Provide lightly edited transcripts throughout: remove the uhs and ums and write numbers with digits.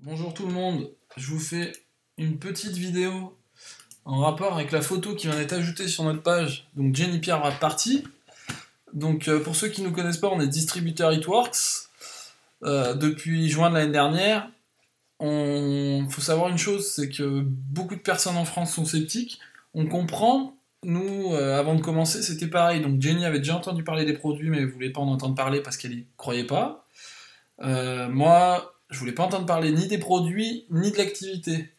Bonjour tout le monde, je vous fais une petite vidéo en rapport avec la photo qui vient d'être ajoutée sur notre page, donc Jenny Pierre Wrap Party. Donc pour ceux qui ne nous connaissent pas, on est distributeur It-Works depuis juin de l'année dernière. Faut savoir une chose, c'est que beaucoup de personnes en France sont sceptiques. On comprend, nous avant de commencer c'était pareil, donc Jenny avait déjà entendu parler des produits mais elle voulait pas en entendre parler parce qu'elle y croyait pas. Moi, je voulais pas entendre parler ni des produits, ni de l'activité.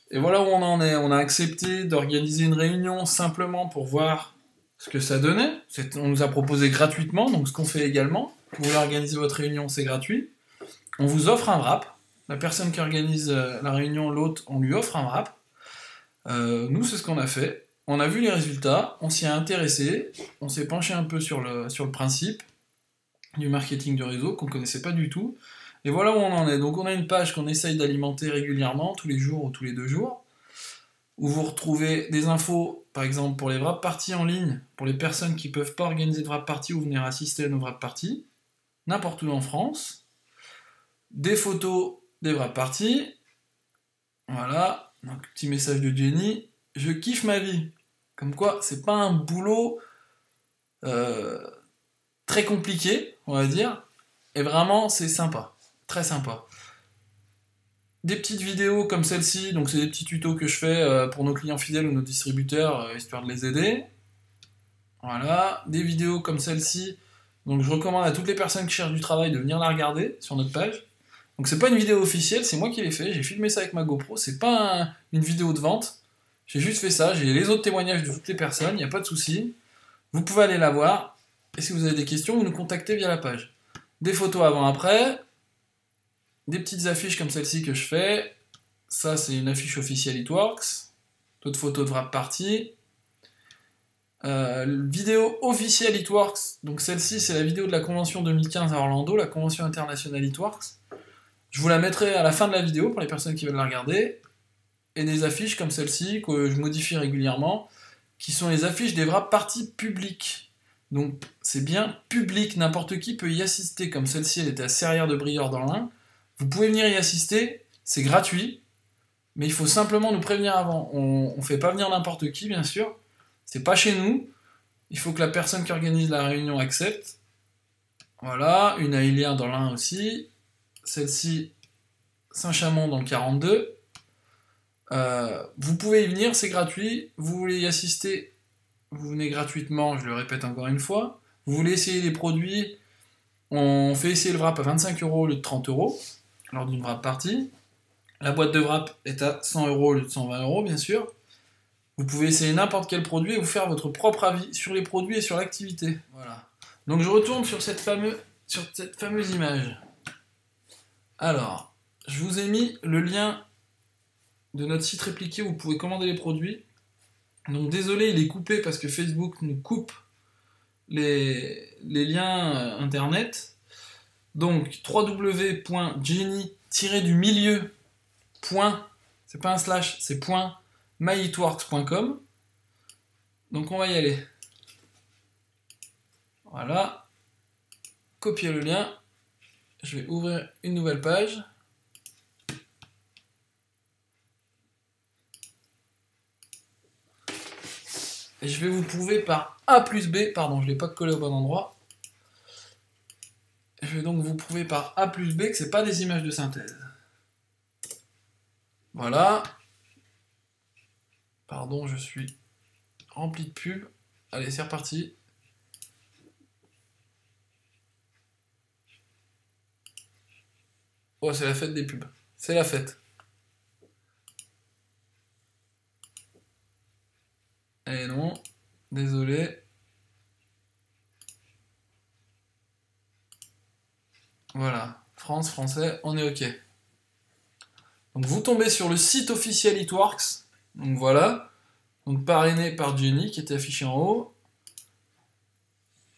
Et voilà où on en est. On a accepté d'organiser une réunion simplement pour voir ce que ça donnait. On nous a proposé gratuitement, donc ce qu'on fait également. Vous voulez organiser votre réunion, c'est gratuit. On vous offre un wrap. La personne qui organise la réunion, l'hôte, on lui offre un wrap. Nous, c'est ce qu'on a fait. On a vu les résultats, on s'y est intéressé, on s'est penché un peu sur le principe du marketing de réseau qu'on connaissait pas du tout. Et voilà où on en est. Donc on a une page qu'on essaye d'alimenter régulièrement, tous les jours ou tous les 2 jours, où vous retrouvez des infos, par exemple pour les wrap parties en ligne, pour les personnes qui ne peuvent pas organiser de wrap party ou venir assister à nos wrap parties, n'importe où en France, des photos des wrap parties, voilà, donc petit message de Jenny, je kiffe ma vie. Comme quoi, c'est pas un boulot très compliqué, on va dire, et vraiment c'est sympa, très sympa. Des petites vidéos comme celle-ci, donc c'est des petits tutos que je fais pour nos clients fidèles ou nos distributeurs, histoire de les aider. Voilà, des vidéos comme celle-ci, donc je recommande à toutes les personnes qui cherchent du travail de venir la regarder sur notre page. Donc c'est pas une vidéo officielle, c'est moi qui l'ai fait, j'ai filmé ça avec ma GoPro, c'est pas une vidéo de vente, j'ai juste fait ça, j'ai les autres témoignages de toutes les personnes, il n'y a pas de souci. Vous pouvez aller la voir, et si vous avez des questions, vous nous contactez via la page. Des photos avant-après, des petites affiches comme celle-ci que je fais. Ça, c'est une affiche officielle It-Works. D'autres photos de wrap party. Vidéo officielle It-Works. Donc celle-ci, c'est la vidéo de la convention 2015 à Orlando, la convention internationale It-Works. Je vous la mettrai à la fin de la vidéo pour les personnes qui veulent la regarder. Et des affiches comme celle-ci, que je modifie régulièrement, qui sont les affiches des wrap parties publiques. Donc c'est bien public, n'importe qui peut y assister, comme celle-ci, elle était à Serrières de Briord dans l'Ain. Vous pouvez venir y assister, c'est gratuit, mais il faut simplement nous prévenir avant. On ne fait pas venir n'importe qui, bien sûr. C'est pas chez nous. Il faut que la personne qui organise la réunion accepte. Voilà, une à Ilière dans l'Ain aussi. Celle-ci, Saint-Chamond dans le 42. Vous pouvez y venir, c'est gratuit. Vous voulez y assister, vous venez gratuitement, je le répète encore une fois. Vous voulez essayer les produits, on fait essayer le wrap à 25 € au lieu de 30 € lors d'une wrap party. La boîte de wrap est à 100 € au lieu de 120 € bien sûr. Vous pouvez essayer n'importe quel produit et vous faire votre propre avis sur les produits et sur l'activité. Voilà. Donc je retourne sur cette fameuse image. Alors, je vous ai mis le lien de notre site répliqué où vous pouvez commander les produits. Donc désolé, il est coupé parce que Facebook nous coupe les liens internet. Donc www.jenny-du-milieu. C'est pas un slash, c'est .myitworks.com. Donc on va y aller. Voilà. Copier le lien. Je vais ouvrir une nouvelle page. Et je vais vous prouver par A plus B, pardon, je ne l'ai pas collé au bon endroit. Je vais donc vous prouver par A plus B que ce n'est pas des images de synthèse. Voilà. Pardon, je suis rempli de pubs. Allez, c'est reparti. Oh, c'est la fête des pubs. C'est la fête. Eh non, désolé. Voilà, France, français, on est OK. Donc vous tombez sur le site officiel It-Works. Donc voilà. Donc parrainé par Jenny qui était affiché en haut.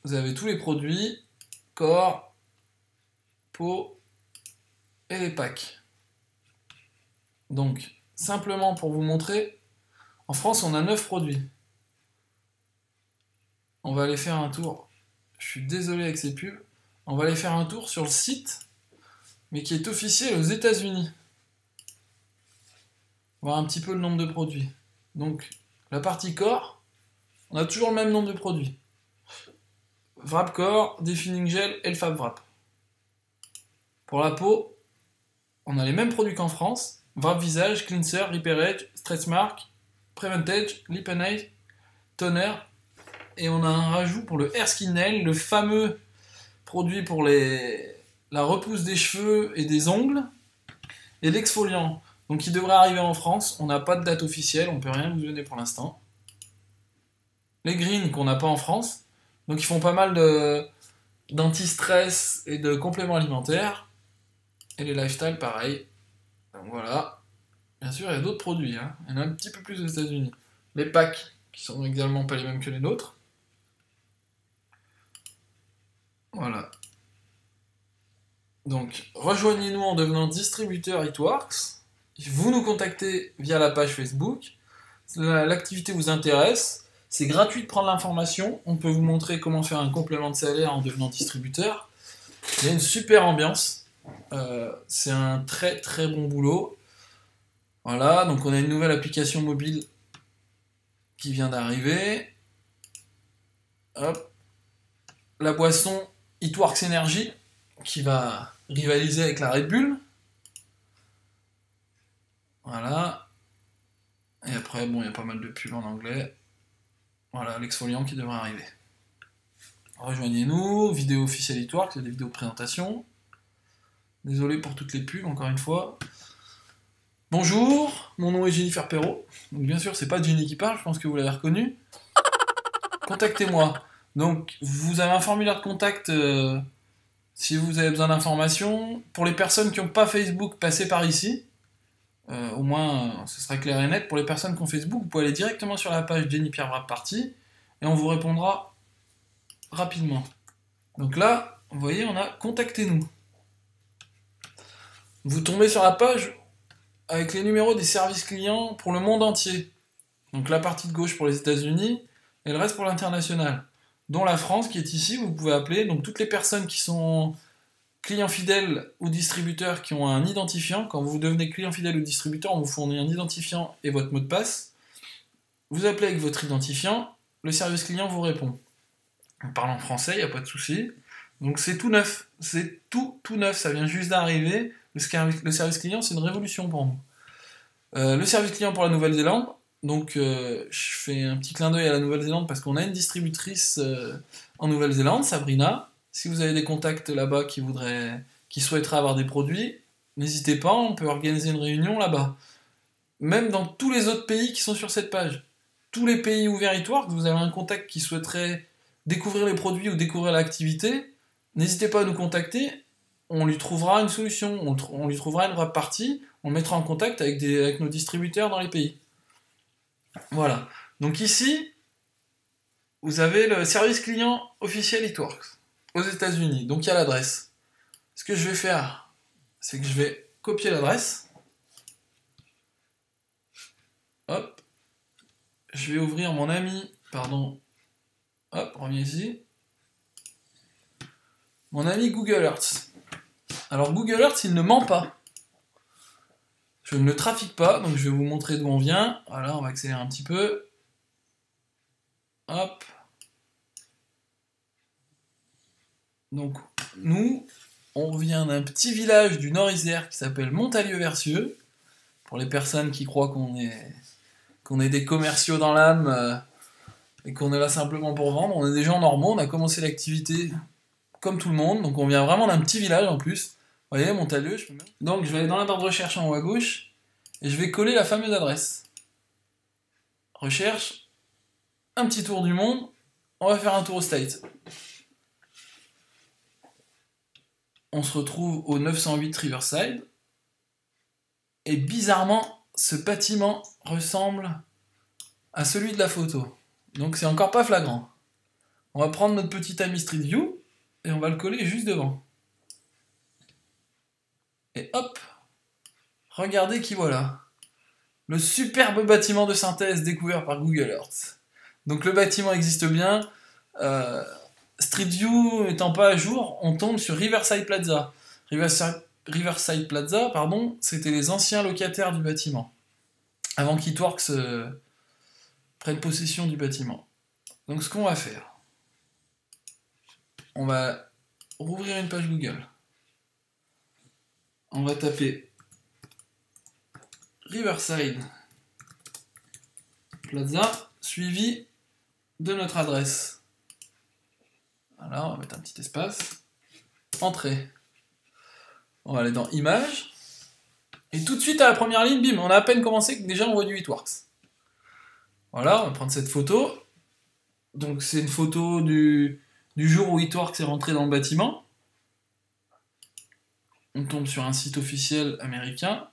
Vous avez tous les produits, corps, peau et les packs. Donc, simplement pour vous montrer, en France on a 9 produits. On va aller faire un tour. Je suis désolé avec ces pubs. On va aller faire un tour sur le site, mais qui est officiel aux États-Unis. voir un petit peu le nombre de produits. Donc, la partie corps, on a toujours le même nombre de produits. Wrap corps, Defining Gel et le Fab Wrap. Pour la peau, on a les mêmes produits qu'en France. Wrap visage, cleanser, repair edge, stretch mark, prevent edge, lip and eye, toner. Et on a un rajout pour le hair skin nail, le fameux produit pour la repousse des cheveux et des ongles, et l'exfoliant. Donc il devrait arriver en France, on n'a pas de date officielle, on peut rien vous donner pour l'instant. Les greens qu'on n'a pas en France, donc ils font pas mal d'anti-stress et de compléments alimentaires. Et les lifestyle pareil. Donc voilà. Bien sûr il y a d'autres produits, hein. Il y en a un petit peu plus aux États-Unis. Les packs, qui sont également pas les mêmes que les nôtres. Voilà. Donc, rejoignez-nous en devenant distributeur It-Works. Vous nous contactez via la page Facebook. L'activité vous intéresse. C'est gratuit de prendre l'information. On peut vous montrer comment faire un complément de salaire en devenant distributeur. Il y a une super ambiance. C'est un très très bon boulot. Voilà, donc on a une nouvelle application mobile qui vient d'arriver. Hop. La boisson It-Works Energy qui va rivaliser avec la Red Bull. Voilà. Et après, bon, il y a pas mal de pubs en anglais. Voilà, l'exfoliant qui devrait arriver. Rejoignez-nous, vidéo officielle It-Works, il y a des vidéos de présentation. Désolé pour toutes les pubs, encore une fois. Bonjour, mon nom est Jennifer Perrault. Donc bien sûr, c'est pas Jenny qui parle, je pense que vous l'avez reconnu. Contactez-moi. Donc, vous avez un formulaire de contact si vous avez besoin d'informations. Pour les personnes qui n'ont pas Facebook, passez par ici. Au moins, ce sera clair et net. Pour les personnes qui ont Facebook, vous pouvez aller directement sur la page Jenny Pierre Wrap Party et on vous répondra rapidement. Donc là, vous voyez, on a contactez-nous. Vous tombez sur la page avec les numéros des services clients pour le monde entier. Donc la partie de gauche pour les États-Unis et le reste pour l'international. Dont la France qui est ici, vous pouvez appeler. Donc toutes les personnes qui sont clients fidèles ou distributeurs qui ont un identifiant, quand vous devenez client fidèle ou distributeur, on vous fournit un identifiant et votre mot de passe. Vous appelez avec votre identifiant, le service client vous répond. On parle en français, il n'y a pas de souci. Donc c'est tout neuf, c'est tout neuf, ça vient juste d'arriver. Le service client, c'est une révolution pour nous. Le service client pour la Nouvelle-Zélande, donc je fais un petit clin d'œil à la Nouvelle-Zélande parce qu'on a une distributrice en Nouvelle-Zélande, Sabrina. Si vous avez des contacts là-bas qui souhaiteraient avoir des produits, n'hésitez pas, on peut organiser une réunion là-bas. Même dans tous les autres pays qui sont sur cette page. Tous les pays ouverts It-Works, vous avez un contact qui souhaiterait découvrir les produits ou découvrir l'activité, n'hésitez pas à nous contacter, on lui trouvera une solution, on lui trouvera une wrap party, on le mettra en contact avec nos distributeurs dans les pays. Voilà. Donc ici, vous avez le service client officiel It-Works aux États-Unis. Donc il y a l'adresse. Ce que je vais faire, c'est que je vais copier l'adresse. Hop. Je vais ouvrir mon ami, pardon. Hop, reviens ici. Mon ami Google Earth. Alors Google Earth, il ne ment pas. Je ne le trafique pas, donc je vais vous montrer d'où on vient. Voilà, on va accélérer un petit peu. Hop. Donc, nous, on vient d'un petit village du Nord-Isère qui s'appelle Montalieu-Versieux. Pour les personnes qui croient qu'on est des commerciaux dans l'âme et qu'on est là simplement pour vendre, on est des gens normaux, on a commencé l'activité comme tout le monde, donc on vient vraiment d'un petit village en plus. Vous voyez, Montalieu, donc je vais aller dans la barre de recherche en haut à gauche et je vais coller la fameuse adresse. Recherche, un petit tour du monde, on va faire un tour au States. On se retrouve au 908 Riverside. Et bizarrement, ce bâtiment ressemble à celui de la photo. Donc c'est encore pas flagrant. On va prendre notre petit ami Street View et on va le coller juste devant. Et hop, regardez qui voilà. Le superbe bâtiment de synthèse découvert par Google Earth. Donc le bâtiment existe bien. Street View étant pas à jour, on tombe sur Riverside Plaza. Riverside Plaza, pardon, c'était les anciens locataires du bâtiment. avant qu'Itworks prenne possession du bâtiment. Donc ce qu'on va faire, on va rouvrir une page Google. On va taper Riverside Plaza suivi de notre adresse. Voilà, on va mettre un petit espace. Entrée. On va aller dans Images. Et tout de suite à la première ligne, bim, on a à peine commencé que déjà on voit du Itworks. Voilà, on va prendre cette photo. Donc c'est une photo du jour où Itworks est rentré dans le bâtiment. On tombe sur un site officiel américain,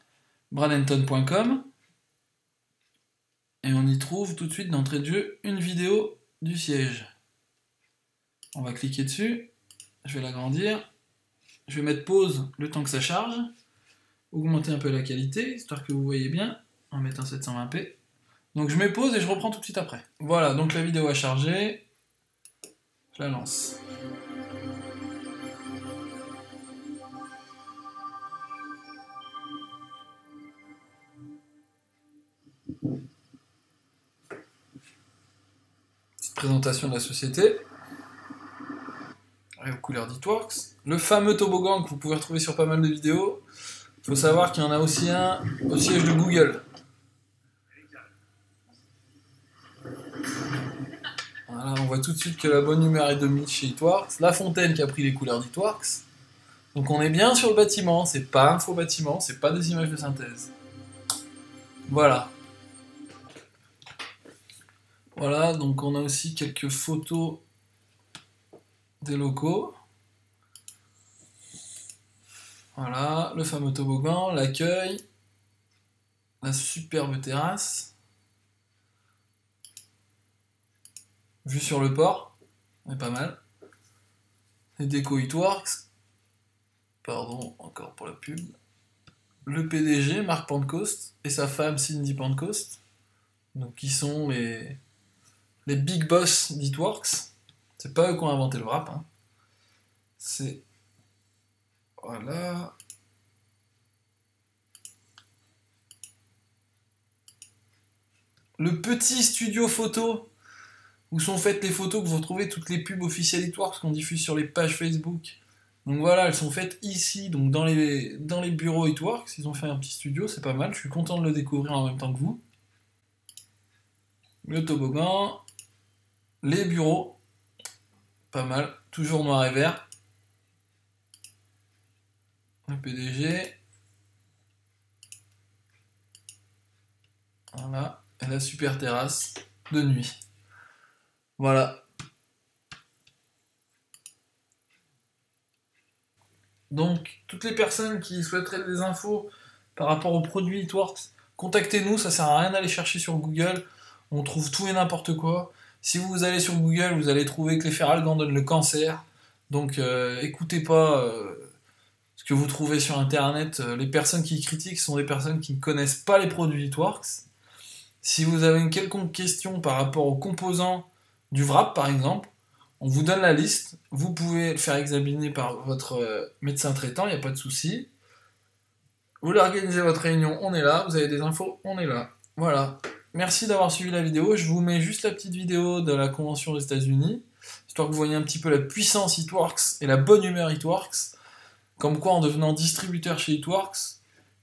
bradenton.com. Et on y trouve tout de suite d'entrée de jeu une vidéo du siège. On va cliquer dessus. Je vais l'agrandir. Je vais mettre pause le temps que ça charge. Augmenter un peu la qualité, histoire que vous voyez bien, en mettant 720p. Donc je mets pause et je reprends tout de suite après. Voilà, donc la vidéo a chargé. Je la lance. Petite présentation de la société. Aux couleurs d'Itworks. Le fameux toboggan que vous pouvez retrouver sur pas mal de vidéos. Il faut savoir qu'il y en a aussi un au siège de Google. Voilà, on voit tout de suite que la bonne humeur est de mise chez Itworks. La fontaine qui a pris les couleurs d'Itworks. Donc on est bien sur le bâtiment, c'est pas un faux bâtiment, c'est pas des images de synthèse. Voilà. Voilà, donc on a aussi quelques photos des locaux. Voilà, le fameux toboggan, l'accueil, la superbe terrasse, vue sur le port, c'est pas mal. Les déco Itworks, pardon encore pour la pub. Le PDG, Marc Pancoast, et sa femme Cindy Pancoast, donc qui sont les big boss d'Itworks. C'est pas eux qui ont inventé le wrap, hein. C'est... Voilà. Le petit studio photo où sont faites les photos que vous retrouvez toutes les pubs officielles Itworks qu'on diffuse sur les pages Facebook. Donc voilà, elles sont faites ici, donc dans les bureaux Itworks. Ils ont fait un petit studio, c'est pas mal. Je suis content de le découvrir en même temps que vous. Le toboggan, les bureaux, pas mal, toujours noir et vert. Le PDG. Voilà, et la super terrasse de nuit. Voilà. Donc, toutes les personnes qui souhaiteraient des infos par rapport aux produits Itworks, contactez-nous, ça sert à rien d'aller chercher sur Google, on trouve tout et n'importe quoi. Si vous allez sur Google, vous allez trouver que les fer-algan donnent le cancer, donc écoutez pas ce que vous trouvez sur internet. Les personnes qui critiquent sont des personnes qui ne connaissent pas les produits Itworks. Si vous avez une quelconque question par rapport aux composants du wrap par exemple, on vous donne la liste, vous pouvez le faire examiner par votre médecin traitant, il n'y a pas de souci. Vous voulez organiser votre réunion, on est là, vous avez des infos, on est là. Voilà. Merci d'avoir suivi la vidéo, je vous mets juste la petite vidéo de la convention des États-Unis, histoire que vous voyez un petit peu la puissance Itworks et la bonne humeur Itworks, comme quoi en devenant distributeur chez Itworks,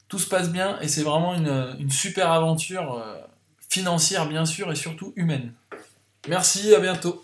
tout se passe bien et c'est vraiment une super aventure financière bien sûr et surtout humaine. Merci, à bientôt.